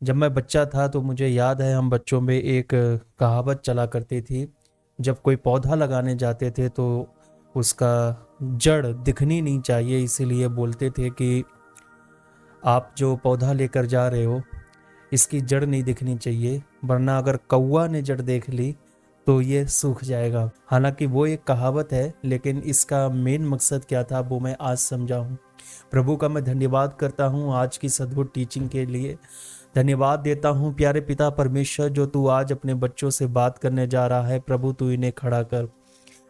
जब मैं बच्चा था तो मुझे याद है हम बच्चों में एक कहावत चला करती थी। जब कोई पौधा लगाने जाते थे तो उसका जड़ दिखनी नहीं चाहिए, इसीलिए बोलते थे कि आप जो पौधा लेकर जा रहे हो इसकी जड़ नहीं दिखनी चाहिए, वरना अगर कौवा ने जड़ देख ली तो ये सूख जाएगा। हालांकि वो एक कहावत है, लेकिन इसका मेन मकसद क्या था वो मैं आज समझा हूँ। प्रभु का मैं धन्यवाद करता हूँ आज की सद्भुत टीचिंग के लिए। धन्यवाद देता हूँ प्यारे पिता परमेश्वर, जो तू आज अपने बच्चों से बात करने जा रहा है। प्रभु तू इन्हें खड़ा कर,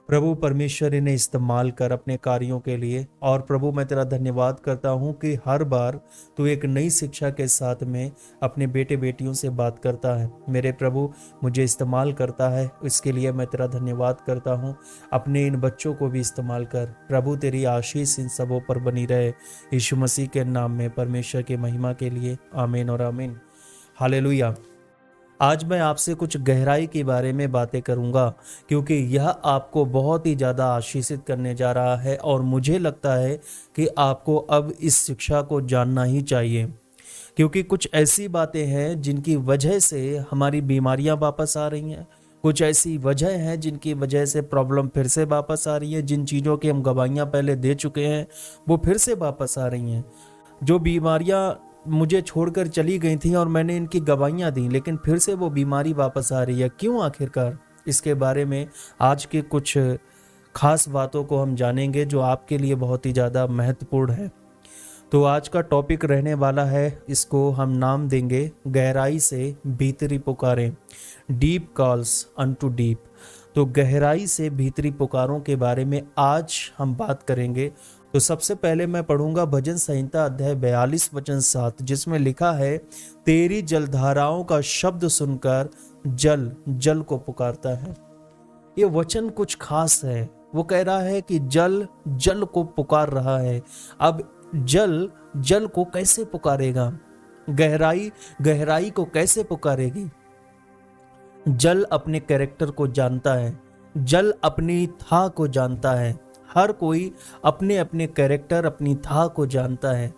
प्रभु परमेश्वर इन्हें इस्तेमाल कर अपने कार्यों के लिए। और प्रभु मैं तेरा धन्यवाद करता हूँ कि हर बार तू एक नई शिक्षा के साथ में अपने बेटे बेटियों से बात करता है। मेरे प्रभु मुझे इस्तेमाल करता है, इसके लिए मैं तेरा धन्यवाद करता हूँ। अपने इन बच्चों को भी इस्तेमाल कर प्रभु, तेरी आशीष इन सबों पर बनी रहे, यीशु मसीह के नाम में, परमेश्वर की महिमा के लिए आमीन और आमीन। हालेलुया। आज मैं आपसे कुछ गहराई के बारे में बातें करूंगा, क्योंकि यह आपको बहुत ही ज़्यादा आशीषित करने जा रहा है और मुझे लगता है कि आपको अब इस शिक्षा को जानना ही चाहिए। क्योंकि कुछ ऐसी बातें हैं जिनकी वजह से हमारी बीमारियां वापस आ रही हैं, कुछ ऐसी वजह हैं जिनकी वजह से प्रॉब्लम फिर से वापस आ रही है। जिन चीज़ों की हम गवाहियाँ पहले दे चुके हैं वो फिर से वापस आ रही हैं। जो बीमारियां मुझे छोड़कर चली गई थी और मैंने इनकी गवाहियां दी, लेकिन फिर से वो बीमारी वापस आ रही है। क्यों आखिरकार? इसके बारे में आज के कुछ खास बातों को हम जानेंगे जो आपके लिए बहुत ही ज़्यादा महत्वपूर्ण है। तो आज का टॉपिक रहने वाला है, इसको हम नाम देंगे गहराई से भीतरी पुकारें, डीप कॉल्स अनटू डीप। तो गहराई से भीतरी पुकारों के बारे में आज हम बात करेंगे। तो सबसे पहले मैं पढ़ूंगा भजन संहिता अध्याय 42 वचन 7, जिसमें लिखा है, तेरी जलधाराओं का शब्द सुनकर जल जल को पुकारता है। ये वचन कुछ खास है। वो कह रहा है कि जल जल को पुकार रहा है। अब जल जल को कैसे पुकारेगा? गहराई गहराई को कैसे पुकारेगी? जल अपने कैरेक्टर को जानता है, जल अपनी था को जानता है। हर कोई अपने अपने कैरेक्टर, अपनी था को जानता है।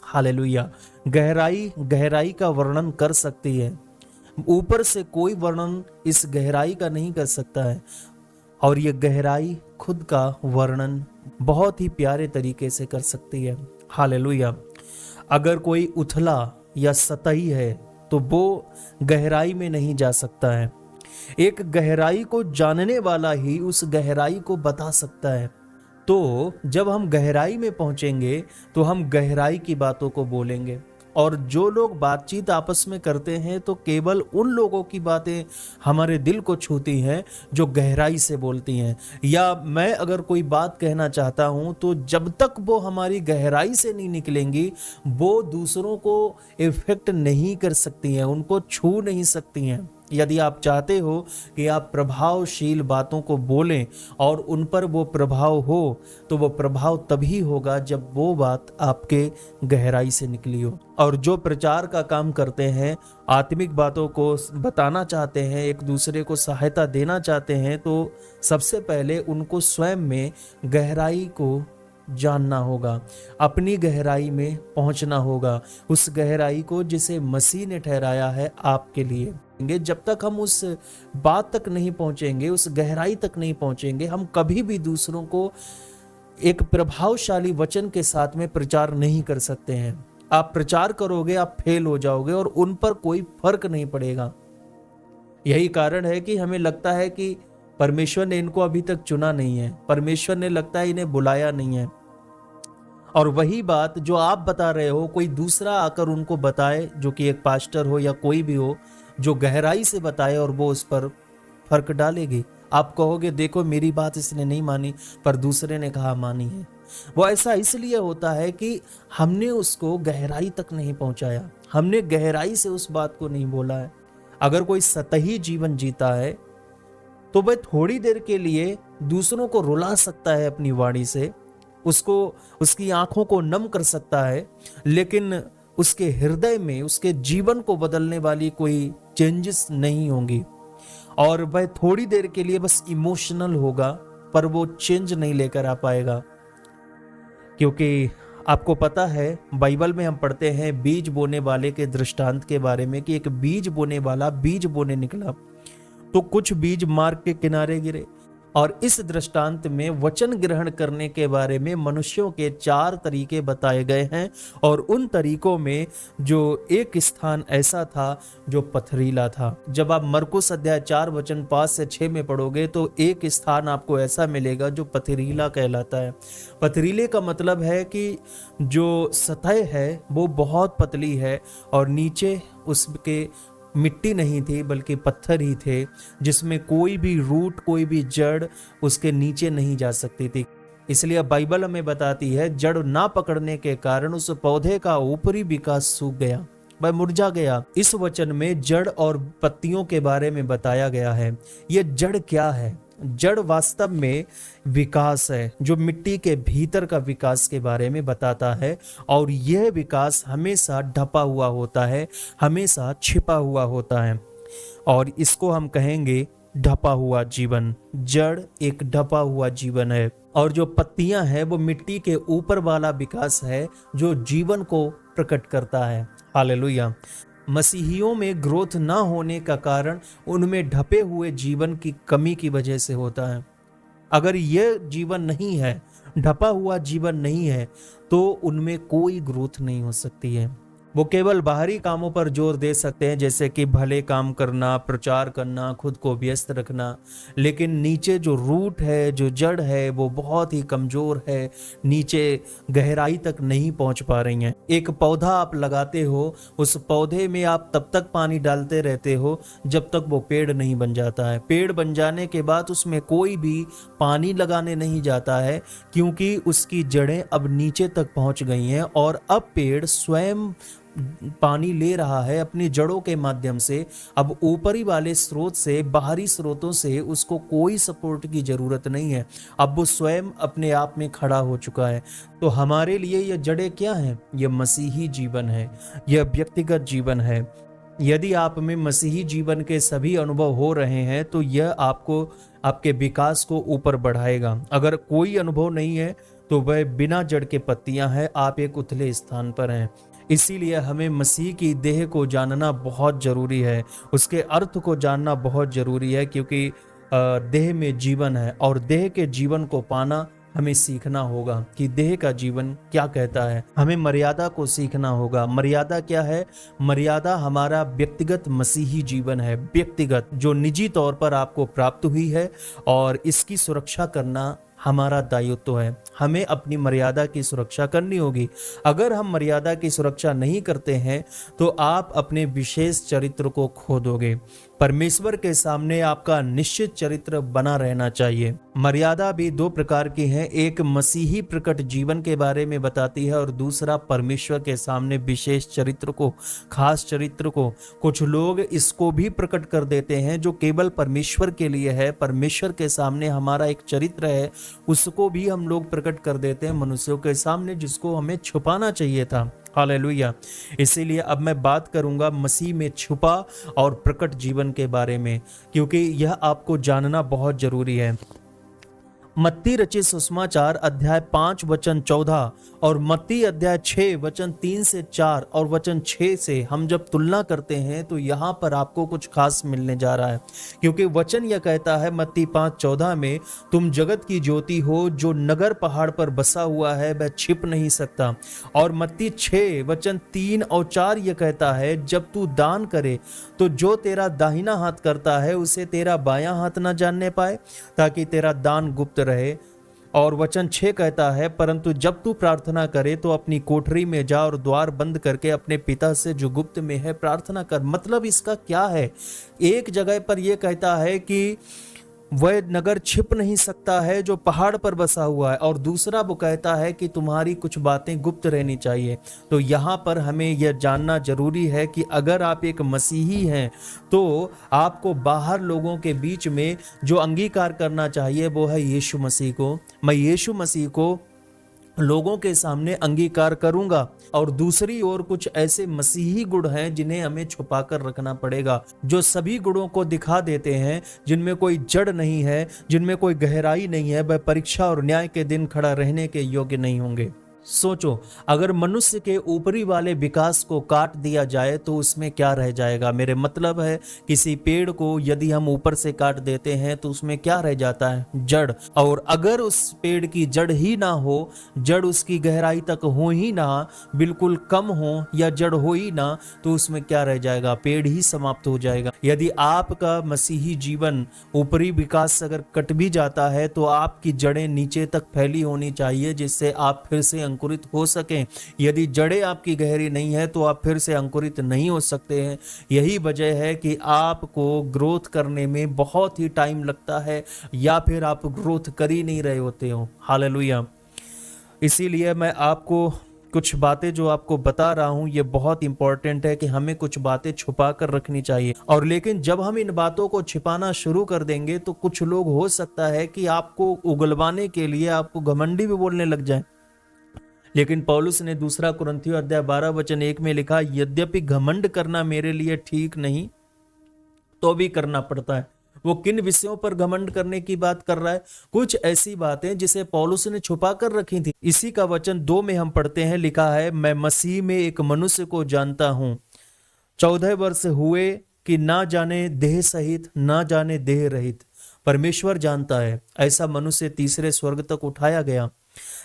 हालेलुया। गहराई गहराई का वर्णन कर सकती है, ऊपर से कोई वर्णन इस गहराई का नहीं कर सकता है। और ये गहराई खुद का वर्णन बहुत ही प्यारे तरीके से कर सकती है। हालेलुया। अगर कोई उथला या सतही है तो वो गहराई में नहीं जा सकता है। एक गहराई को जानने वाला ही उस गहराई को बता सकता है। तो जब हम गहराई में पहुंचेंगे तो हम गहराई की बातों को बोलेंगे। और जो लोग बातचीत आपस में करते हैं तो केवल उन लोगों की बातें हमारे दिल को छूती हैं जो गहराई से बोलती हैं। या मैं अगर कोई बात कहना चाहता हूं तो जब तक वो हमारी गहराई से नहीं निकलेंगी वो दूसरों को इफेक्ट नहीं कर सकती हैं, उनको छू नहीं सकती हैं। यदि आप चाहते हो कि आप प्रभावशील बातों को बोलें और उन पर वो प्रभाव हो, तो वो प्रभाव तभी होगा जब वो बात आपके गहराई से निकली हो। और जो प्रचार का काम करते हैं, आत्मिक बातों को बताना चाहते हैं, एक दूसरे को सहायता देना चाहते हैं, तो सबसे पहले उनको स्वयं में गहराई को जानना होगा, अपनी गहराई में पहुंचना होगा, उस गहराई को जिसे मसीह ने ठहराया है आपके लिए। जब तक हम उस बात तक नहीं पहुंचेंगे, उस गहराई तक नहीं पहुंचेंगे, हम कभी भी दूसरों को एक प्रभावशाली वचन के साथ में प्रचार नहीं कर सकते हैं। आप प्रचार करोगे, आप फेल हो जाओगे और उन पर कोई फर्क नहीं पड़ेगा। यही कारण है कि हमें लगता है कि परमेश्वर ने इनको अभी तक चुना नहीं है, परमेश्वर ने लगता है इन्हें बुलाया नहीं है। और वही बात जो आप बता रहे हो, कोई दूसरा आकर उनको बताए, जो कि एक पास्टर हो या कोई भी हो, जो गहराई से बताए और वो उस पर फर्क डालेगी। आप कहोगे देखो मेरी बात इसने नहीं मानी, पर दूसरे ने कहा मानी है। वो ऐसा इसलिए होता है कि हमने उसको गहराई तक नहीं पहुंचाया, हमने गहराई से उस बात को नहीं बोला है। अगर कोई सतही जीवन जीता है तो वह थोड़ी देर के लिए दूसरों को रुला सकता है अपनी वाणी से, उसको उसकी आंखों को नम कर सकता है, लेकिन उसके हृदय में, उसके जीवन को बदलने वाली कोई चेंजेस नहीं होंगी। और वह थोड़ी देर के लिए बस इमोशनल होगा, पर वो चेंज नहीं लेकर आ पाएगा। क्योंकि आपको पता है बाइबल में हम पढ़ते हैं बीज बोने वाले के दृष्टांत के बारे में कि एक बीज बोने वाला बीज बोने निकला तो कुछ बीज मार्ग के किनारे गिरे। और इस दृष्टांत में वचन ग्रहण करने के बारे में मनुष्यों के 4 तरीके बताए गए हैं। और उन तरीकों में जो एक स्थान ऐसा था जो पथरीला था। जब आप मरकुस अध्याय 4 वचन 5 से 6 में पढ़ोगे तो एक स्थान आपको ऐसा मिलेगा जो पथरीला कहलाता है। पथरीले का मतलब है कि जो सतह है वो बहुत पतली है और नीचे उसके मिट्टी नहीं थी बल्कि पत्थर ही थे, जिसमें कोई भी रूट कोई भी जड़ उसके नीचे नहीं जा सकती थी। इसलिए बाइबल हमें बताती है जड़ ना पकड़ने के कारण उस पौधे का ऊपरी विकास सूख गया, वह मुरझा गया। इस वचन में जड़ और पत्तियों के बारे में बताया गया है। यह जड़ क्या है? जड़ वास्तव में विकास है जो मिट्टी के भीतर का विकास के बारे में बताता है। और यह विकास हमेशा ढपा हुआ होता है, हमेशा छिपा हुआ होता है और इसको हम कहेंगे ढपा हुआ जीवन। जड़ एक ढपा हुआ जीवन है और जो पत्तियां हैं वो मिट्टी के ऊपर वाला विकास है जो जीवन को प्रकट करता है। हालेलुया। मसीहियों में ग्रोथ ना होने का कारण उनमें ढपे हुए जीवन की कमी की वजह से होता है। अगर यह जीवन नहीं है, ढपा हुआ जीवन नहीं है, तो उनमें कोई ग्रोथ नहीं हो सकती है। वो केवल बाहरी कामों पर जोर दे सकते हैं जैसे कि भले काम करना, प्रचार करना, खुद को व्यस्त रखना, लेकिन नीचे जो रूट है, जो जड़ है वो बहुत ही कमजोर है, नीचे गहराई तक नहीं पहुंच पा रही हैं। एक पौधा आप लगाते हो, उस पौधे में आप तब तक पानी डालते रहते हो जब तक वो पेड़ नहीं बन जाता है। पेड़ बन जाने के बाद उसमें कोई भी पानी लगाने नहीं जाता है क्योंकि उसकी जड़ें अब नीचे तक पहुंच गई हैं और अब पेड़ स्वयं पानी ले रहा है अपनी जड़ों के माध्यम से। अब ऊपरी वाले स्रोत से, बाहरी स्रोतों से उसको कोई सपोर्ट की जरूरत नहीं है, अब वो स्वयं अपने आप में खड़ा हो चुका है। तो हमारे लिए ये जड़ें क्या हैं? ये मसीही जीवन है, यह व्यक्तिगत जीवन है। यदि आप में मसीही जीवन के सभी अनुभव हो रहे हैं तो यह आपको आपके विकास को ऊपर बढ़ाएगा। अगर कोई अनुभव नहीं है तो वह बिना जड़ के पत्तियां हैं, आप एक उथले स्थान पर हैं। इसीलिए हमें मसीह की देह को जानना बहुत ज़रूरी है, उसके अर्थ को जानना बहुत ज़रूरी है, क्योंकि देह में जीवन है और देह के जीवन को पाना हमें सीखना होगा कि देह का जीवन क्या कहता है। हमें मर्यादा को सीखना होगा। मर्यादा क्या है? मर्यादा हमारा व्यक्तिगत मसीही जीवन है, व्यक्तिगत, जो निजी तौर पर आपको प्राप्त हुई है और इसकी सुरक्षा करना हमारा दायित्व है। हमें अपनी मर्यादा की सुरक्षा करनी होगी। अगर हम मर्यादा की सुरक्षा नहीं करते हैं तो आप अपने विशेष चरित्र को खो दोगे। परमेश्वर के सामने आपका निश्चित चरित्र बना रहना चाहिए। मर्यादा भी 2 प्रकार की है, एक मसीही प्रकट जीवन के बारे में बताती है और दूसरा परमेश्वर के सामने विशेष चरित्र को, खास चरित्र को। कुछ लोग इसको भी प्रकट कर देते हैं जो केवल परमेश्वर के लिए है। परमेश्वर के सामने हमारा एक चरित्र है, उसको भी हम लोग प्रकट कर देते हैं मनुष्यों के सामने, जिसको हमें छुपाना चाहिए था। हालेलुया। इसीलिए अब मैं बात करूंगा मसीह में छुपा और प्रकट जीवन के बारे में, क्योंकि यह आपको जानना बहुत जरूरी है। मत्ती रचित सुसमाचार अध्याय 5 वचन 14 और मत्ती अध्याय 6 वचन 3 से 4 और वचन 6 से हम जब तुलना करते हैं तो यहाँ पर आपको कुछ खास मिलने जा रहा है। क्योंकि वचन यह कहता है मत्ती 5:14 में, तुम जगत की ज्योति हो, जो नगर पहाड़ पर बसा हुआ है वह छिप नहीं सकता। और मत्ती 6 वचन 3 और 4 यह कहता है, जब तू दान करे तो जो तेरा दाहिना हाथ करता है उसे तेरा बायां हाथ न जानने पाए, ताकि तेरा दान गुप्त रहे। और वचन 6 कहता है, परंतु जब तू प्रार्थना करे तो अपनी कोठरी में जा और द्वार बंद करके अपने पिता से जो गुप्त में है प्रार्थना कर। मतलब इसका क्या है? एक जगह पर यह कहता है कि वह नगर छिप नहीं सकता है जो पहाड़ पर बसा हुआ है, और दूसरा वो कहता है कि तुम्हारी कुछ बातें गुप्त रहनी चाहिए। तो यहाँ पर हमें यह जानना जरूरी है कि अगर आप एक मसीही हैं तो आपको बाहर लोगों के बीच में जो अंगीकार करना चाहिए वो है यीशु मसीह को। मैं यीशु मसीह को लोगों के सामने अंगीकार करूंगा। और दूसरी ओर कुछ ऐसे मसीही गुण हैं जिन्हें हमें छुपा कर रखना पड़ेगा, जो सभी गुणों को दिखा देते हैं, जिनमें कोई जड़ नहीं है, जिनमें कोई गहराई नहीं है, वह परीक्षा और न्याय के दिन खड़ा रहने के योग्य नहीं होंगे। सोचो, अगर मनुष्य के ऊपरी वाले विकास को काट दिया जाए तो उसमें क्या रह जाएगा। मेरे मतलब है, किसी पेड़ को यदि हम ऊपर से काट देते हैं तो उसमें क्या रह जाता है, जड़। और अगर उस पेड़ की जड़ ही ना हो, जड़ उसकी गहराई तक हो ही ना, बिल्कुल कम हो या जड़ हो ही ना, तो उसमें क्या रह जाएगा, पेड़ ही समाप्त हो जाएगा। यदि आपका मसीही जीवन ऊपरी विकास अगर कट भी जाता है तो आपकी जड़ें नीचे तक फैली होनी चाहिए, जिससे आप फिर से अंकुरित हो सकें। यदि जड़ें आपकी गहरी नहीं है तो आप फिर से अंकुरित नहीं हो सकते हैं। यही वजह है कि आपको ग्रोथ करने में बहुत ही टाइम लगता है, या फिर आप ग्रोथ कर ही नहीं रहे होते हो। हालेलुया। इसीलिए मैं आपको कुछ बातें जो आपको बता रहा हूं, ये बहुत इंपॉर्टेंट है कि हमें कुछ बातें छुपा कर रखनी चाहिए। और लेकिन जब हम इन बातों को छिपाना शुरू कर देंगे तो कुछ लोग हो सकता है कि आपको उगलवाने के लिए आपको घमंडी भी बोलने लग जाए। लेकिन पौलुस ने दूसरा कुरिन्थियों अध्याय 12 वचन 1 में लिखा, यद्यपि घमंड करना मेरे लिए ठीक नहीं तो भी करना पड़ता है। वो किन विषयों पर घमंड करने की बात कर रहा है? कुछ ऐसी बातें जिसे पौलुस ने छुपा कर रखी थी। इसी का वचन 2 में हम पढ़ते हैं, लिखा है, मैं मसीह में एक मनुष्य को जानता हूं, 14 वर्ष हुए कि ना जाने देह सहित ना जाने देह रहित परमेश्वर जानता है, ऐसा मनुष्य तीसरे स्वर्ग तक उठाया गया।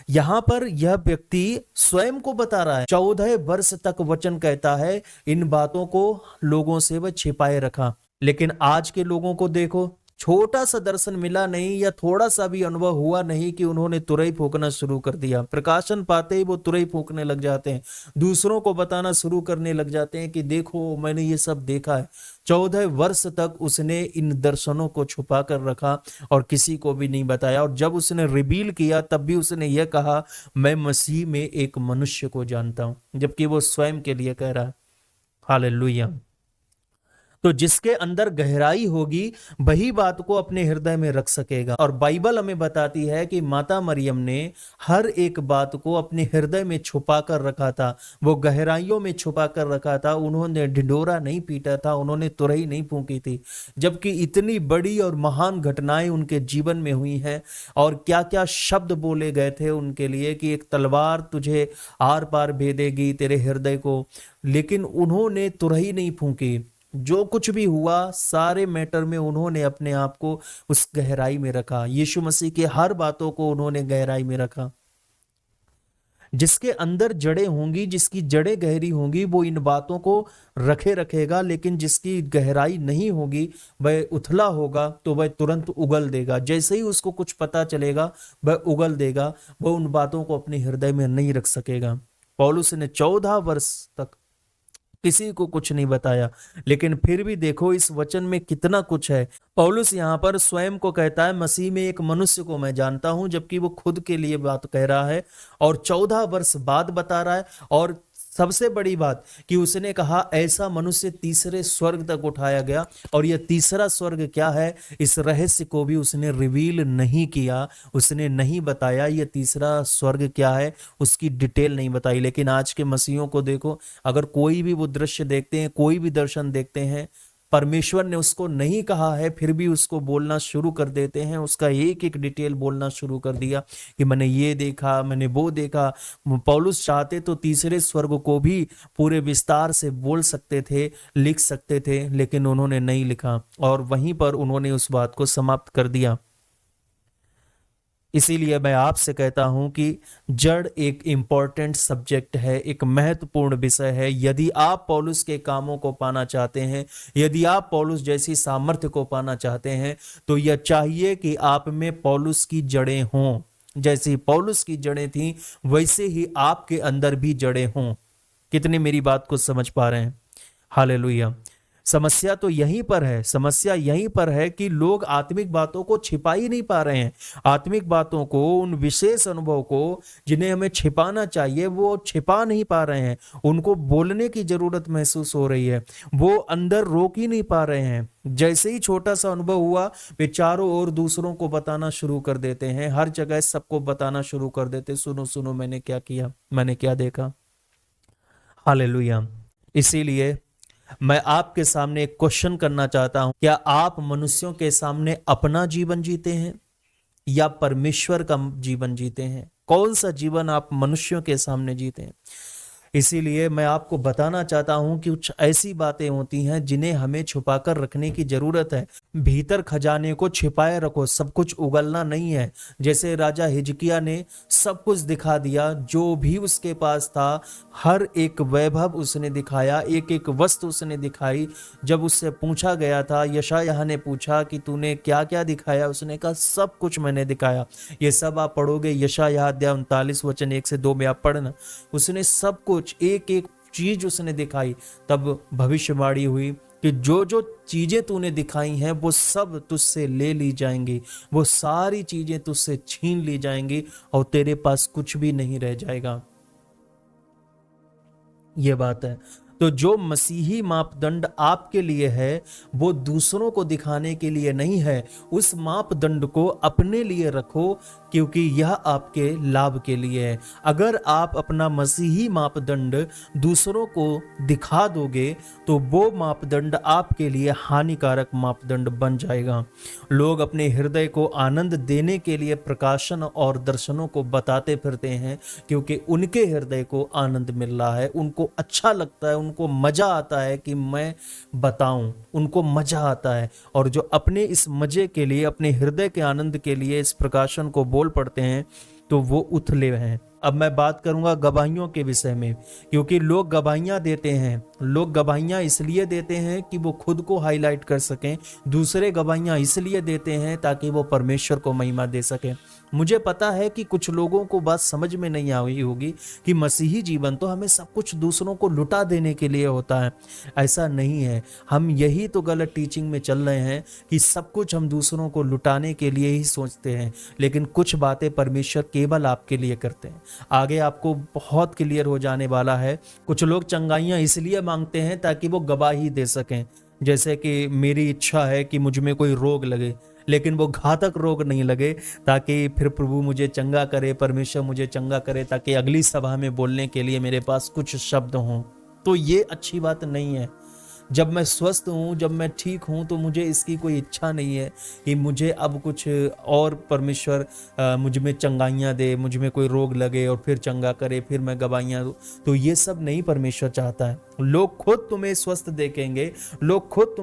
यहां पर यह व्यक्ति स्वयं को बता रहा है। 14 वर्ष तक वचन कहता है इन बातों को लोगों से वह छिपाए रखा। लेकिन आज के लोगों को देखो, छोटा सा दर्शन मिला नहीं या थोड़ा सा भी अनुभव हुआ नहीं कि उन्होंने तुरई फूकना शुरू कर दिया। प्रकाशन पाते ही वो तुरई फूकने लग जाते हैं, दूसरों को बताना शुरू करने लग जाते हैं कि देखो मैंने ये सब देखा है। 14 वर्ष तक उसने इन दर्शनों को छुपा कर रखा और किसी को भी नहीं बताया। और जब उसने रिवील किया तब भी उसने यह कहा, मैं मसीह में एक मनुष्य को जानता हूं, जबकि वो स्वयं के लिए कह रहा है। हालेलुया। तो जिसके अंदर गहराई होगी वही बात को अपने हृदय में रख सकेगा। और बाइबल हमें बताती है कि माता मरियम ने हर एक बात को अपने हृदय में छुपा कर रखा था, वो गहराइयों में छुपा कर रखा था। उन्होंने ढिंढोरा नहीं पीटा था, उन्होंने तुरही नहीं फूंकी थी, जबकि इतनी बड़ी और महान घटनाएं उनके जीवन में हुई हैं। और क्या क्या शब्द बोले गए थे उनके लिए कि एक तलवार तुझे आर पार भेदेगी तेरे हृदय को, लेकिन उन्होंने तुरही नहीं फूंकी। जो कुछ भी हुआ सारे मैटर में उन्होंने अपने आप को उस गहराई में रखा। यीशु मसीह के हर बातों को उन्होंने गहराई में रखा। जिसके अंदर जड़ें होंगी, जिसकी जड़ें गहरी होंगी, वो इन बातों को रखेगा। लेकिन जिसकी गहराई नहीं होगी, वह उथला होगा तो वह तुरंत उगल देगा। जैसे ही उसको कुछ पता चलेगा वह उगल देगा, वह उन बातों को अपने हृदय में नहीं रख सकेगा। पौलुस ने 14 वर्ष तक किसी को कुछ नहीं बताया, लेकिन फिर भी देखो इस वचन में कितना कुछ है। पौलुस यहाँ पर स्वयं को कहता है, मसीह में एक मनुष्य को मैं जानता हूं, जबकि वो खुद के लिए बात कह रहा है और 14 वर्ष बाद बता रहा है। और सबसे बड़ी बात कि उसने कहा ऐसा मनुष्य तीसरे स्वर्ग तक उठाया गया। और यह तीसरा स्वर्ग क्या है, इस रहस्य को भी उसने रिवील नहीं किया, उसने नहीं बताया यह तीसरा स्वर्ग क्या है, उसकी डिटेल नहीं बताई। लेकिन आज के मसीहों को देखो, अगर कोई भी वो दृश्य देखते हैं, कोई भी दर्शन देखते हैं, परमेश्वर ने उसको नहीं कहा है फिर भी उसको बोलना शुरू कर देते हैं। उसका एक एक डिटेल बोलना शुरू कर दिया कि मैंने ये देखा, मैंने वो देखा। पौलुस चाहते तो तीसरे स्वर्ग को भी पूरे विस्तार से बोल सकते थे, लिख सकते थे, लेकिन उन्होंने नहीं लिखा और वहीं पर उन्होंने उस बात को समाप्त कर दिया। इसीलिए मैं आपसे कहता हूं कि जड़ एक इंपॉर्टेंट सब्जेक्ट है, एक महत्वपूर्ण विषय है। यदि आप पौलुस के कामों को पाना चाहते हैं, यदि आप पौलुस जैसी सामर्थ्य को पाना चाहते हैं, तो यह चाहिए कि आप में पौलुस की जड़ें हों। जैसी पौलुस की जड़ें थीं वैसे ही आपके अंदर भी जड़ें हों। कितने मेरी बात को समझ पा रहे हैं? हालेलुया। समस्या तो यहीं पर है, समस्या यहीं पर है कि लोग आत्मिक बातों को छिपा ही नहीं पा रहे हैं। आत्मिक बातों को, उन विशेष अनुभव को जिन्हें हमें छिपाना चाहिए, वो छिपा नहीं पा रहे हैं। उनको बोलने की जरूरत महसूस हो रही है, वो अंदर रोक ही नहीं पा रहे हैं। जैसे ही छोटा सा अनुभव हुआ वे चारों ओर दूसरों को बताना शुरू कर देते हैं, हर जगह सबको बताना शुरू कर देते, सुनो सुनो मैंने क्या किया, मैंने क्या देखा। हालेलुया। इसीलिए मैं आपके सामने एक क्वेश्चन करना चाहता हूं, क्या आप मनुष्यों के सामने अपना जीवन जीते हैं या परमेश्वर का जीवन जीते हैं? कौन सा जीवन आप मनुष्यों के सामने जीते हैं। इसीलिए मैं आपको बताना चाहता हूं कि कुछ ऐसी बातें होती हैं जिन्हें हमें छुपाकर रखने की जरूरत है। भीतर खजाने को छिपाए रखो, सब कुछ उगलना नहीं है। जैसे राजा हिजकिया ने सब कुछ दिखा दिया, जो भी उसके पास था, हर एक वैभव उसने दिखाया, एक एक वस्तु उसने दिखाई। जब उससे पूछा गया था, यशायाह ने पूछा कि तूने क्या क्या दिखाया, उसने कहा सब कुछ मैंने दिखाया। ये सब आप पढ़ोगे, यशायाह अध्याय 39 वचन 1 से 2 में आप पढ़ना। उसने सब कुछ एक एक चीज उसने दिखाई। तब भविष्यवाणी हुई कि जो जो चीजें तूने दिखाई हैं वो सब तुझसे ले ली जाएंगी, वो सारी चीजें तुझसे छीन ली जाएंगी और तेरे पास कुछ भी नहीं रह जाएगा। ये बात है। तो जो मसीही मापदंड आपके लिए है वो दूसरों को दिखाने के लिए नहीं है। उस मापदंड को अपने लिए रखो, क्योंकि यह आपके लाभ के लिए है। अगर आप अपना मसीही मापदंड दूसरों को दिखा दोगे तो वो मापदंड आपके लिए हानिकारक मापदंड बन जाएगा। लोग अपने हृदय को आनंद देने के लिए प्रकाशन और दर्शनों को बताते फिरते हैं, क्योंकि उनके हृदय को आनंद मिल रहा है, उनको अच्छा लगता है, उनको मजा आता है कि मैं बताऊं, उनको मजा आता है। और जो अपने इस मजे के लिए, अपने हृदय के आनंद के लिए इस प्रकाशन को बोल पड़ते हैं तो वो उथले हैं। अब मैं बात करूंगा गवाहियों के विषय में, क्योंकि लोग गवाहियां देते हैं। लोग गवाहियां इसलिए देते हैं कि वो खुद को हाईलाइट कर सकें, दूसरे गवाहियां इसलिए देते हैं ताकि वो परमेश्वर को महिमा दे सकें। मुझे पता है कि कुछ लोगों को बात समझ में नहीं आई होगी कि मसीही जीवन तो हमें सब कुछ दूसरों को लुटा देने के लिए होता है। ऐसा नहीं है। हम यही तो गलत टीचिंग में चल रहे हैं कि सब कुछ हम दूसरों को लुटाने के लिए ही सोचते हैं, लेकिन कुछ बातें परमेश्वर केवल आपके लिए करते हैं। आगे आपको बहुत क्लियर हो जाने वाला है। कुछ लोग चंगाइयां इसलिए मांगते हैं ताकि वो गवाही दे सकें। जैसे कि मेरी इच्छा है कि मुझ में कोई रोग लगे, लेकिन वो घातक रोग नहीं लगे, ताकि फिर प्रभु मुझे चंगा करे, परमेश्वर मुझे चंगा करे, ताकि अगली सभा में बोलने के लिए मेरे पास कुछ शब्द हों। तो ये अच्छी बात नहीं है। जब मैं स्वस्थ हूँ, जब मैं ठीक हूँ, तो मुझे इसकी कोई इच्छा नहीं है कि मुझे अब कुछ और परमेश्वर मुझ में चंगाइयाँ दे, मुझ में कोई रोग लगे और फिर चंगा करे, फिर मैं गवाहियाँ दूँ। तो ये सब नहीं परमेश्वर चाहता है। लोग खुद तुम्हें स्वस्थ देखेंगे, लोग खुद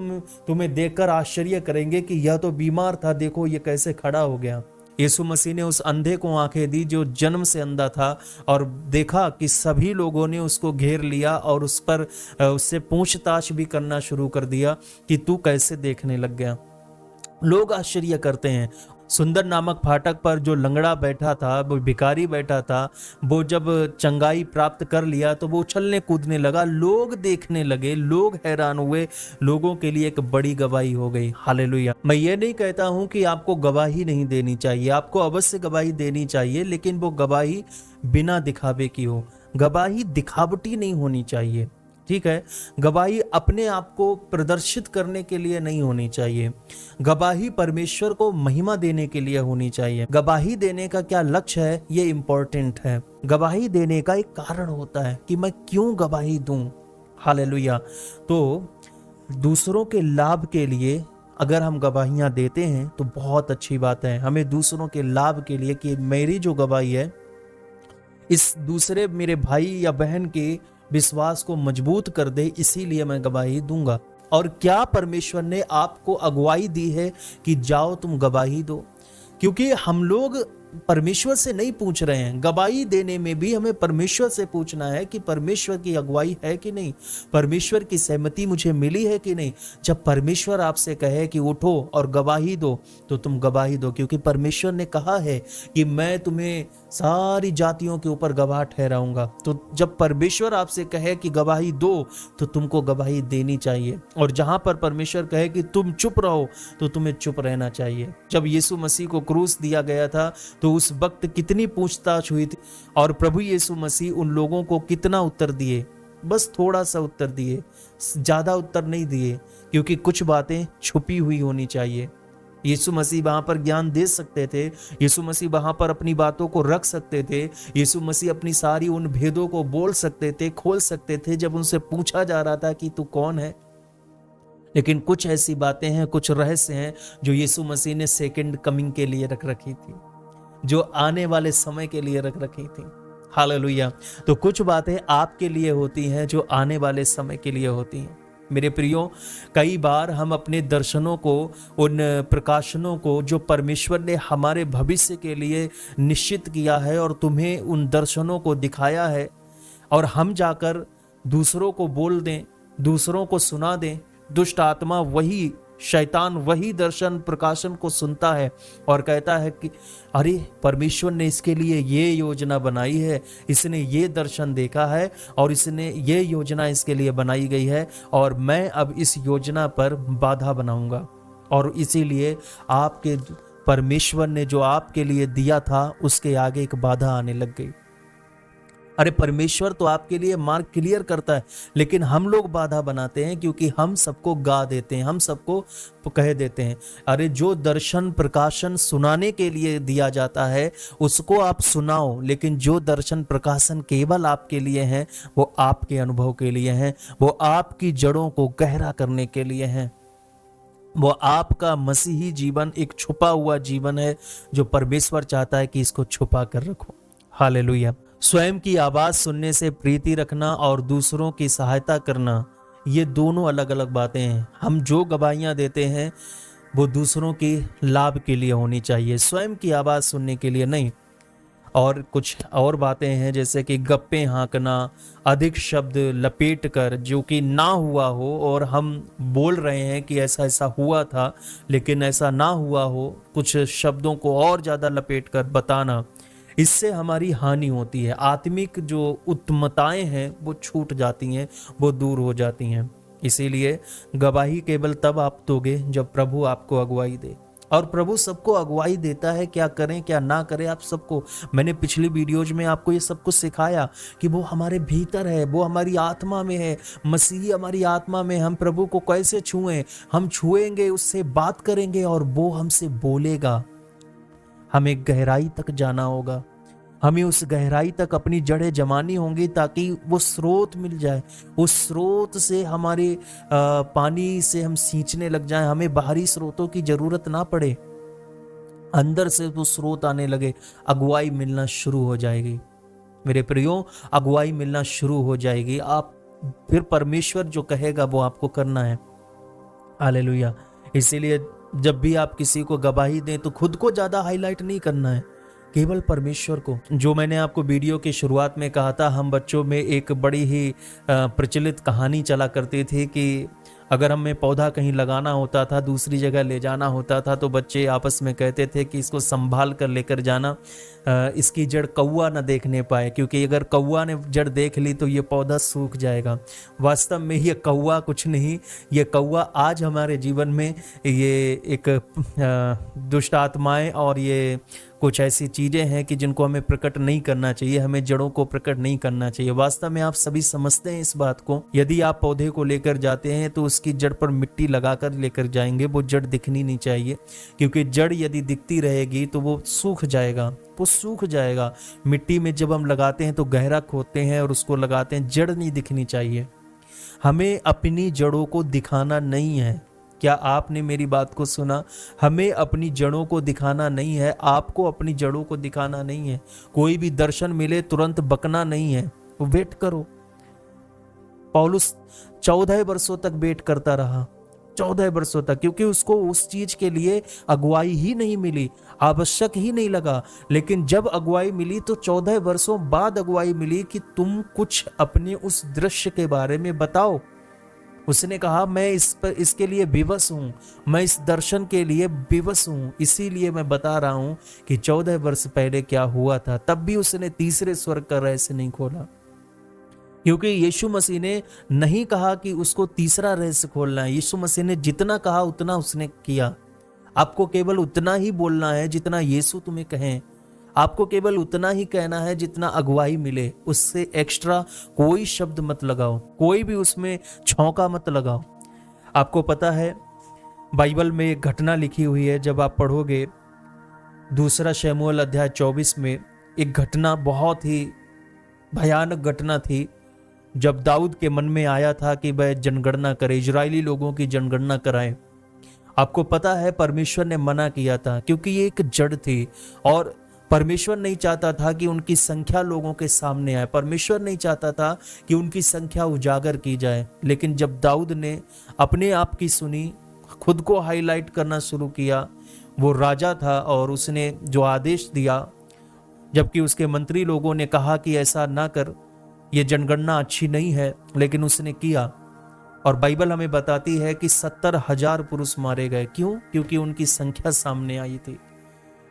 तुम्हें देखकर आश्चर्य करेंगे कि यह तो बीमार था, देखो ये कैसे खड़ा हो गया। यीशु मसीह ने उस अंधे को आंखें दी जो जन्म से अंधा था, और देखा कि सभी लोगों ने उसको घेर लिया और उस पर उससे पूछताछ भी करना शुरू कर दिया कि तू कैसे देखने लग गया। लोग आश्चर्य करते हैं। सुंदर नामक फाटक पर जो लंगड़ा बैठा था, वो भिखारी बैठा था, वो जब चंगाई प्राप्त कर लिया तो वो उछलने कूदने लगा। लोग देखने लगे, लोग हैरान हुए। लोगों के लिए एक बड़ी गवाही हो गई। हालेलुया। मैं ये नहीं कहता हूं कि आपको गवाही नहीं देनी चाहिए, आपको अवश्य गवाही देनी चाहिए, लेकिन वो गवाही बिना दिखावे की हो। गवाही दिखावटी नहीं होनी चाहिए, ठीक है। गवाही अपने आप को प्रदर्शित करने के लिए नहीं होनी चाहिए। गवाही परमेश्वर को महिमा देने के लिए होनी चाहिए। गवाही देने का क्या लक्ष्य है, ये इंपॉर्टेंट है। गवाही देने का एक कारण होता है कि मैं क्यों गवाही दूं। हालेलुया। तो दूसरों के लाभ के लिए अगर हम गवाहियां देते हैं तो बहुत अच्छी बात है। हमें दूसरों के लाभ के लिए, कि मेरी जो गवाही है इस दूसरे मेरे भाई या बहन के विश्वास को मजबूत कर दे, इसीलिए मैं गवाही दूंगा। और क्या परमेश्वर ने आपको अगुवाई दी है कि जाओ तुम गवाही दो? क्योंकि हम लोग परमेश्वर से नहीं पूछ रहे हैं। गवाही देने में भी हमें परमेश्वर से पूछना है कि परमेश्वर की अगुवाई है कि नहीं, परमेश्वर की सहमति मुझे मिली है कि नहीं। जब परमेश्वर आपसे कहे कि उठो और गवाही दो, तो तुम गवाही दो, क्योंकि परमेश्वर ने कहा है कि मैं तुम्हें सारी जातियों के ऊपर गवाह ठहराऊंगा। तो जब परमेश्वर आपसे कहे कि गवाही दो, तो तुमको गवाही देनी चाहिए। और जहां पर परमेश्वर कहे कि तुम चुप रहो, तो तुम्हें चुप रहना चाहिए। जब यीशु मसीह को क्रूस दिया गया था तो उस वक्त कितनी पूछताछ हुई थी, और प्रभु यीशु मसीह उन लोगों को कितना उत्तर दिए? बस थोड़ा सा उत्तर दिए, ज्यादा उत्तर नहीं दिए, क्योंकि कुछ बातें छुपी हुई होनी चाहिए। यीशु मसीह वहां पर ज्ञान दे सकते थे, यीशु मसीह वहां पर अपनी बातों को रख सकते थे, यीशु मसीह अपनी सारी उन भेदों को बोल सकते थे, खोल सकते थे जब उनसे पूछा जा रहा था कि तू कौन है। लेकिन कुछ ऐसी बातें हैं, कुछ रहस्य हैं जो यीशु मसीह ने सेकंड कमिंग के लिए रख रखी थी। जो आने वाले समय के लिए रख रखी थी। हालेलुया। तो कुछ बातें आपके लिए होती हैं जो आने वाले समय के लिए होती हैं। मेरे प्रियो, कई बार हम अपने दर्शनों को, उन प्रकाशनों को जो परमेश्वर ने हमारे भविष्य के लिए निश्चित किया है और तुम्हें उन दर्शनों को दिखाया है, और हम जाकर दूसरों को बोल दें, दूसरों को सुना दें। दुष्ट आत्मा, वही शैतान वही दर्शन प्रकाशन को सुनता है और कहता है कि अरे परमेश्वर ने इसके लिए ये योजना बनाई है, इसने ये दर्शन देखा है और इसने ये योजना इसके लिए बनाई गई है और मैं अब इस योजना पर बाधा बनाऊंगा। और इसीलिए आपके परमेश्वर ने जो आपके लिए दिया था उसके आगे एक बाधा आने लग गई। अरे परमेश्वर तो आपके लिए मार्ग क्लियर करता है, लेकिन हम लोग बाधा बनाते हैं क्योंकि हम सबको गा देते हैं, हम सबको कह देते हैं अरे जो दर्शन प्रकाशन सुनाने के लिए दिया जाता है उसको आप सुनाओ, लेकिन जो दर्शन प्रकाशन केवल आपके लिए हैं वो आपके अनुभव के लिए हैं, वो आपकी जड़ों को गहरा करने के लिए हैं। वो आपका मसीही जीवन एक छुपा हुआ जीवन है जो परमेश्वर चाहता है कि इसको छुपा कर रखो। हालेलुया। स्वयं की आवाज सुनने से प्रीति रखना और दूसरों की सहायता करना, ये दोनों अलग अलग बातें हैं। हम जो गवाहियां देते हैं वो दूसरों के लाभ के लिए होनी चाहिए, स्वयं की आवाज सुनने के लिए नहीं। और कुछ और बातें हैं जैसे कि गप्पे हाँकना, अधिक शब्द लपेट कर जो कि ना हुआ हो और हम बोल रहे हैं कि ऐसा ऐसा हुआ था लेकिन ऐसा ना हुआ हो, कुछ शब्दों को और ज़्यादा लपेट कर बताना, इससे हमारी हानि होती है। आत्मिक जो उत्तमताएं हैं वो छूट जाती हैं, वो दूर हो जाती हैं। इसीलिए गवाही केवल तब आप दोगे जब प्रभु आपको अगुवाई दे, और प्रभु सबको अगुवाई देता है, क्या करें क्या ना करें आप सबको। मैंने पिछली वीडियोज में आपको ये सब कुछ सिखाया कि वो हमारे भीतर है, वो हमारी आत्मा में है, मसीह हमारी आत्मा में। हम प्रभु को कैसे छुएं? हम छुएंगे, उससे बात करेंगे और वो हमसे बोलेगा। हमें गहराई तक जाना होगा, हमें उस गहराई तक अपनी जड़ें जमानी होंगी ताकि वो स्रोत मिल जाए, उस स्रोत से हमारे पानी से हम सींचने लग जाएं, हमें बाहरी स्रोतों की जरूरत ना पड़े, अंदर से वो स्रोत आने लगे, अगुवाई मिलना शुरू हो जाएगी। मेरे प्रियो, अगुवाई मिलना शुरू हो जाएगी, आप फिर परमेश्वर जो कहेगा वो आपको करना है। हालेलुया। इसीलिए जब भी आप किसी को गवाही दें तो खुद को ज्यादा हाईलाइट नहीं करना है, केवल परमेश्वर को। जो मैंने आपको वीडियो की शुरुआत में कहा था, हम बच्चों में एक बड़ी ही प्रचलित कहानी चला करती थी कि अगर हमें पौधा कहीं लगाना होता था, दूसरी जगह ले जाना होता था, तो बच्चे आपस में कहते थे कि इसको संभाल कर लेकर जाना, इसकी जड़ कौवा न देखने पाए, क्योंकि अगर कौवा ने जड़ देख ली तो ये पौधा सूख जाएगा। वास्तव में ये कौवा कुछ नहीं, ये कौवा आज हमारे जीवन में ये एक दुष्ट आत्माएं और ये कुछ ऐसी चीज़ें हैं कि जिनको हमें प्रकट नहीं करना चाहिए, हमें जड़ों को प्रकट नहीं करना चाहिए। वास्तव में आप सभी समझते हैं इस बात को। यदि आप पौधे को लेकर जाते हैं तो उसकी जड़ पर मिट्टी लगाकर लेकर जाएंगे, वो जड़ दिखनी नहीं चाहिए, क्योंकि जड़ यदि दिखती रहेगी तो वो सूख जाएगा, वो सूख जाएगा। मिट्टी में जब हम लगाते हैं तो गहरा खोदते हैं और उसको लगाते हैं, जड़ नहीं दिखनी चाहिए। हमें अपनी जड़ों को दिखाना नहीं है। क्या आपने मेरी बात को सुना? हमें अपनी जड़ों को दिखाना नहीं है, आपको अपनी जड़ों को दिखाना नहीं है। कोई भी दर्शन मिले तुरंत बकना नहीं है, वेट करो। पौलुस 14 वर्षों तक वेट करता रहा, 14 वर्षों तक, क्योंकि उसको उस चीज के लिए अगुवाई ही नहीं मिली, आवश्यक ही नहीं लगा। लेकिन जब अगुवाई मिली तो 14 वर्षों बाद अगुवाई मिली कि तुम कुछ अपने उस दृश्य के बारे में बताओ। उसने कहा मैं इसके लिए विवश हूं, मैं इस दर्शन के लिए विवश हूं, इसीलिए मैं बता रहा हूं कि 14 वर्ष पहले क्या हुआ था। तब भी उसने तीसरे स्वर्ग का रहस्य नहीं खोला, क्योंकि यीशु मसीह ने नहीं कहा कि उसको तीसरा रहस्य खोलना है। यीशु मसीह ने जितना कहा उतना उसने किया। आपको केवल उतना ही बोलना है जितना यीशु तुम्हें कहें, आपको केवल उतना ही कहना है जितना अगुवाई मिले, उससे एक्स्ट्रा कोई शब्द मत लगाओ, कोई भी उसमें छौंका मत लगाओ। आपको पता है बाइबल में एक घटना लिखी हुई है, जब आप पढ़ोगे 2 शमूएल अध्याय 24 में, एक घटना बहुत ही भयानक घटना थी। जब दाऊद के मन में आया था कि वह जनगणना करे, इजरायली लोगों की जनगणना कराए। आपको पता है परमेश्वर ने मना किया था, क्योंकि ये एक जड़ थी और परमेश्वर नहीं चाहता था कि उनकी संख्या लोगों के सामने आए, परमेश्वर नहीं चाहता था कि उनकी संख्या उजागर की जाए। लेकिन जब दाऊद ने अपने आप की सुनी, खुद को हाईलाइट करना शुरू किया, वो राजा था और उसने जो आदेश दिया, जबकि उसके मंत्री लोगों ने कहा कि ऐसा ना कर, ये जनगणना अच्छी नहीं है, लेकिन उसने किया। और बाइबल हमें बताती है कि 70,000 पुरुष मारे गए। क्यों? क्योंकि उनकी संख्या सामने आई थी।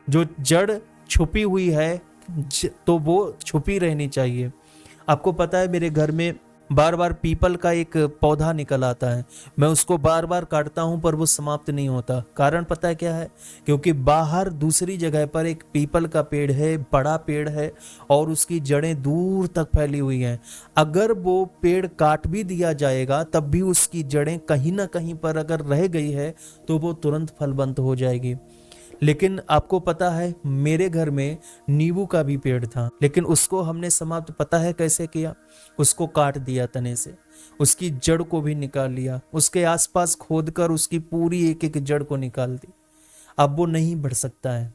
जो जड़ छुपी हुई है तो वो छुपी रहनी चाहिए। आपको पता है, मेरे घर में बार बार पीपल का एक पौधा निकल आता है। मैं उसको बार बार काटता हूं पर वो समाप्त नहीं होता। कारण पता है क्या है? क्योंकि बाहर दूसरी जगह पर एक पीपल का पेड़ है, बड़ा पेड़ है, और उसकी जड़ें दूर तक फैली हुई हैं। अगर वो पेड़ काट भी दिया जाएगा तब भी उसकी जड़ें कहीं ना कहीं पर अगर रह गई है तो वो तुरंत फलवंत हो जाएगी। लेकिन आपको पता है, मेरे घर में नींबू का भी पेड़ था, लेकिन उसको हमने समाप्त पता है कैसे किया? उसको काट दिया तने से, उसकी जड़ को भी निकाल लिया, उसके आसपास खोदकर उसकी पूरी एक एक जड़ को निकाल दी। अब वो नहीं बढ़ सकता है,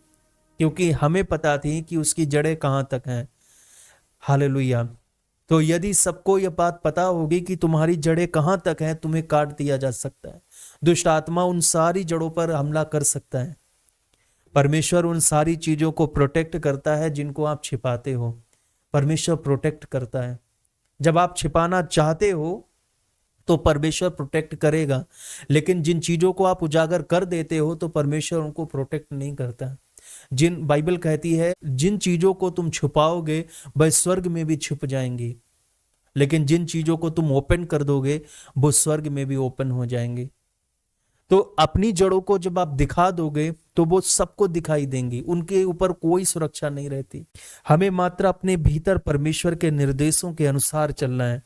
क्योंकि हमें पता थी कि उसकी जड़ें कहाँ तक हैं। हालेलुया। तो यदि सबको यह बात पता होगी कि तुम्हारी जड़ें कहाँ तक हैं, तुम्हें काट दिया जा सकता है। दुष्ट आत्मा उन सारी जड़ों पर हमला कर सकता है। परमेश्वर उन सारी चीजों को प्रोटेक्ट करता है जिनको आप छिपाते हो। परमेश्वर प्रोटेक्ट करता है। जब आप छिपाना चाहते हो तो परमेश्वर प्रोटेक्ट करेगा, लेकिन जिन चीजों को आप उजागर कर देते हो तो परमेश्वर उनको प्रोटेक्ट नहीं करता। बाइबल कहती है, जिन चीजों को तुम छुपाओगे वह स्वर्ग में भी छुप जाएंगी, लेकिन जिन चीजों को तुम ओपन कर दोगे वो स्वर्ग में भी ओपन हो जाएंगी। तो अपनी जड़ों को जब आप दिखा दोगे तो वो सबको दिखाई देंगी, उनके ऊपर कोई सुरक्षा नहीं रहती। हमें मात्र अपने भीतर परमेश्वर के निर्देशों के अनुसार चलना है।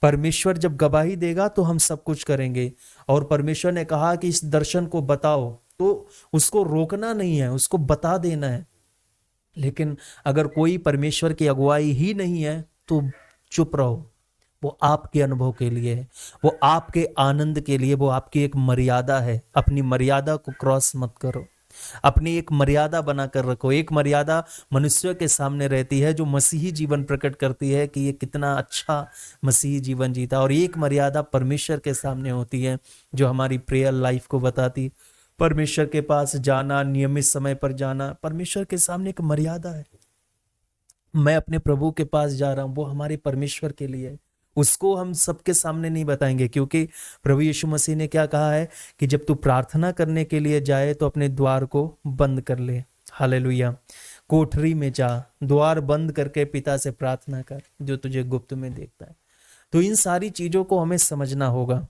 परमेश्वर जब गवाही देगा तो हम सब कुछ करेंगे। और परमेश्वर ने कहा कि इस दर्शन को बताओ, तो उसको रोकना नहीं है, उसको बता देना है। लेकिन अगर कोई परमेश्वर की अगुवाई ही नहीं है तो चुप रहो। वो आपके अनुभव के लिए है, वो आपके आनंद के लिए, वो आपकी एक मर्यादा है। अपनी मर्यादा को क्रॉस मत करो, अपनी एक मर्यादा बनाकर रखो। एक मर्यादा मनुष्य के सामने रहती है जो मसीही जीवन प्रकट करती है कि ये कितना अच्छा मसीही जीवन जीता, और एक मर्यादा परमेश्वर के सामने होती है जो हमारी प्रेयर लाइफ को बताती। परमेश्वर के पास जाना, नियमित समय पर जाना, परमेश्वर के सामने एक मर्यादा है। मैं अपने प्रभु के पास जा रहा हूं, वो हमारे परमेश्वर के लिए है। उसको हम सबके सामने नहीं बताएंगे, क्योंकि प्रभु यीशु मसीह ने क्या कहा है कि जब तू प्रार्थना करने के लिए जाए तो अपने द्वार को बंद कर ले। हालेलुया। कोठरी में जा, द्वार बंद करके पिता से प्रार्थना कर जो तुझे गुप्त में देखता है। तो इन सारी चीजों को हमें समझना होगा।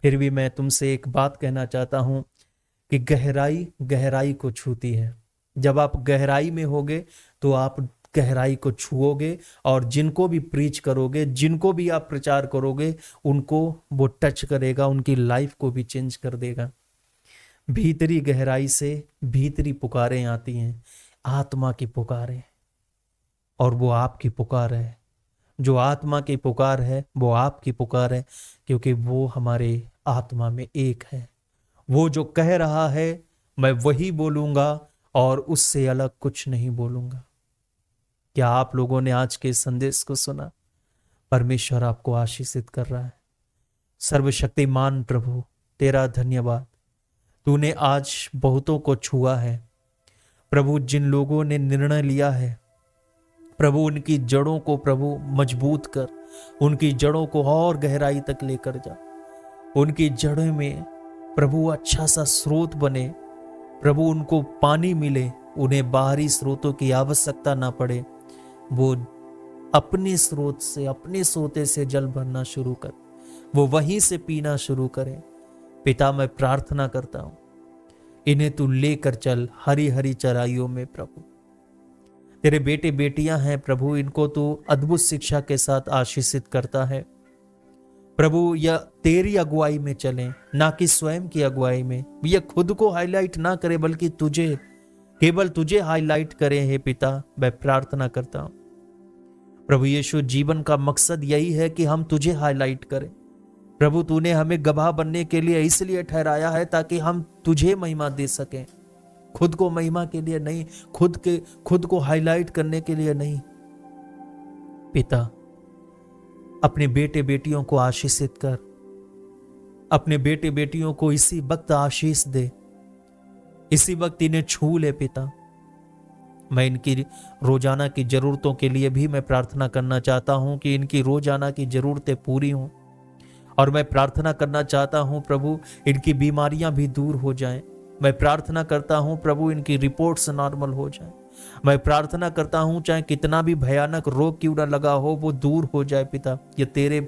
फिर भी मैं तुमसे एक बात कहना चाहता हूं कि गहराई गहराई को छूती है। जब आप गहराई में होगे तो आप गहराई को छुओगे, और जिनको भी प्रीच करोगे, जिनको भी आप प्रचार करोगे, उनको वो टच करेगा, उनकी लाइफ को भी चेंज कर देगा। भीतरी गहराई से भीतरी पुकारें आती हैं, आत्मा की पुकारें, और वो आपकी पुकार है। जो आत्मा की पुकार है वो आपकी पुकार है, क्योंकि वो हमारे आत्मा में एक है। वो जो कह रहा है मैं वही बोलूंगा और उससे अलग कुछ नहीं बोलूंगा। क्या आप लोगों ने आज के संदेश को सुना? परमेश्वर आपको आशीषित कर रहा है। सर्वशक्तिमान प्रभु, तेरा धन्यवाद, तूने आज बहुतों को छुआ है। प्रभु, जिन लोगों ने निर्णय लिया है, प्रभु उनकी जड़ों को प्रभु मजबूत कर, उनकी जड़ों को और गहराई तक लेकर जा। उनकी जड़ों में प्रभु अच्छा सा स्रोत बने, प्रभु उनको पानी मिले, उन्हें बाहरी स्रोतों की आवश्यकता ना पड़े। वो अपने स्रोत से, अपने सोते से जल भरना शुरू कर, वो वहीं से पीना शुरू करें। पिता, मैं प्रार्थना करता हूं, इन्हें तू लेकर चल हरी हरी चराइयों में। प्रभु, तेरे बेटे बेटियां हैं प्रभु, इनको तू अद्भुत शिक्षा के साथ आशीषित करता है। प्रभु, यह तेरी अगुवाई में चलें, ना कि स्वयं की अगुवाई में। यह खुद को हाईलाइट ना करे, बल्कि तुझे, केवल तुझे हाईलाइट करें। हे पिता, मैं प्रार्थना करता हूं प्रभु यीशु, जीवन का मकसद यही है कि हम तुझे हाईलाइट करें। प्रभु, तूने हमें गवाह बनने के लिए इसलिए ठहराया है ताकि हम तुझे महिमा दे सकें। खुद को महिमा के लिए नहीं, खुद को हाईलाइट करने के लिए नहीं। पिता, अपने बेटे बेटियों को आशीषित कर, अपने बेटे बेटियों को इसी वक्त आशीष दे, इसी वक्त इन्हें छू ले पिता। मैं इनकी रोजाना की जरूरतों के लिए भी मैं प्रार्थना करना चाहता हूं कि इनकी रोजाना की जरूरतें पूरी हों, और मैं प्रार्थना करना चाहता हूं प्रभु इनकी बीमारियां भी दूर हो जाएं। मैं प्रार्थना करता हूं प्रभु इनकी रिपोर्ट्स नॉर्मल हो जाएं। मैं प्रार्थना करता हूं चाहे कितना भी भयानक रोग क्यों ना लगा हो वो दूर हो जाए पिता। ये तेरे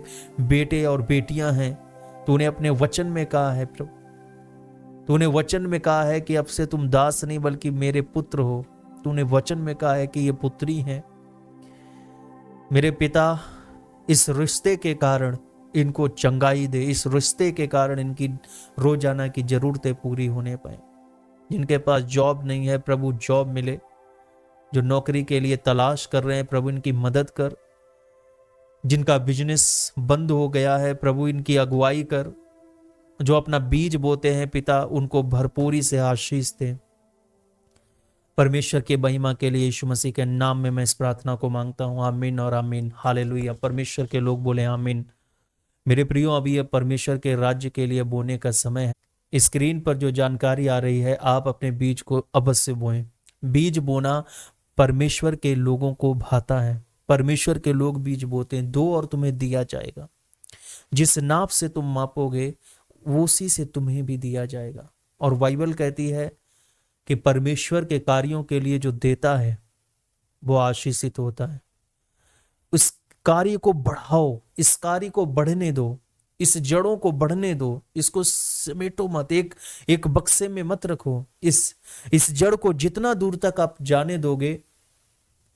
बेटे और बेटियां हैं, तूने अपने वचन में कहा है प्रभु, तूने वचन में कहा है कि अब से तुम दास नहीं बल्कि मेरे पुत्र हो। तूने वचन में कहा है कि ये पुत्री हैं। मेरे पिता, इस रिश्ते के कारण इनको चंगाई दे, इस रिश्ते के कारण इनकी रोजाना की जरूरतें पूरी होने पाए। जिनके पास जॉब नहीं है प्रभु जॉब मिले, जो नौकरी के लिए तलाश कर रहे हैं प्रभु इनकी मदद कर, जिनका बिजनेस बंद हो गया है प्रभु इनकी अगुवाई कर, जो अपना बीज बोते हैं पिता उनको भरपूरी से आशीष दे। परमेश्वर के महिमा के लिए यीशु मसीह के नाम में मैं इस प्रार्थना को मांगता हूं। आमीन और आमीन। हालेलुया। परमेश्वर के लोग बोले आमीन। मेरे प्रियो, अभी यह परमेश्वर के राज्य के लिए बोने का समय है। स्क्रीन पर जो जानकारी आ रही है, आप अपने बीज को अवश्य बोएं। बीज बोना परमेश्वर के लोगों को भाता है। परमेश्वर के लोग बीज बोते हैं। दो और तुम्हें दिया जाएगा। जिस नाप से तुम मापोगे उसी से तुम्हें भी दिया जाएगा। और बाइबल कहती है कि परमेश्वर के कार्यों के लिए जो देता है वो आशीषित होता है। उस कार्य को बढ़ाओ, इस कार्य को बढ़ने दो, इस जड़ों को बढ़ने दो, इसको समेटो मत, एक बक्से में मत रखो। इस जड़ को जितना दूर तक आप जाने दोगे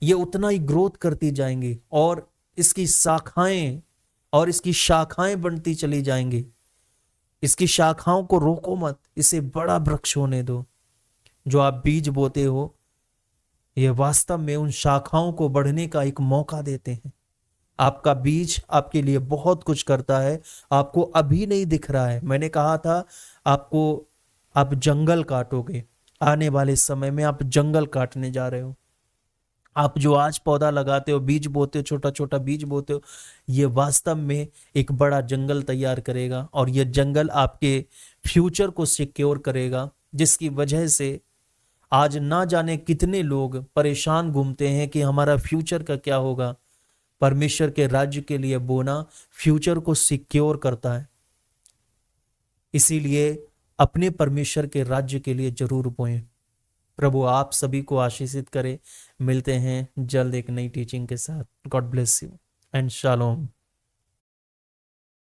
ये उतना ही ग्रोथ करती जाएंगी और इसकी शाखाएं बनती चली जाएंगी। इसकी शाखाओं को रोको मत, इसे बड़ा वृक्ष होने दो। जो आप बीज बोते हो ये वास्तव में उन शाखाओं को बढ़ने का एक मौका देते हैं। आपका बीज आपके लिए बहुत कुछ करता है, आपको अभी नहीं दिख रहा है। मैंने कहा था आप जंगल काटोगे, आने वाले समय में आप जंगल काटने जा रहे हो। आप जो आज पौधा लगाते हो, बीज बोते हो, छोटा छोटा बीज बोते हो, ये वास्तव में एक बड़ा जंगल तैयार करेगा और ये जंगल आपके फ्यूचर को सिक्योर करेगा, जिसकी वजह से आज ना जाने कितने लोग परेशान घूमते हैं कि हमारा फ्यूचर का क्या होगा। परमेश्वर के राज्य के लिए बोना फ्यूचर को सिक्योर करता है। इसीलिए अपने परमेश्वर के राज्य के लिए जरूर बोएं। प्रभु आप सभी को आशीषित करे। मिलते हैं जल्द एक नई टीचिंग के साथ। God bless you and shalom.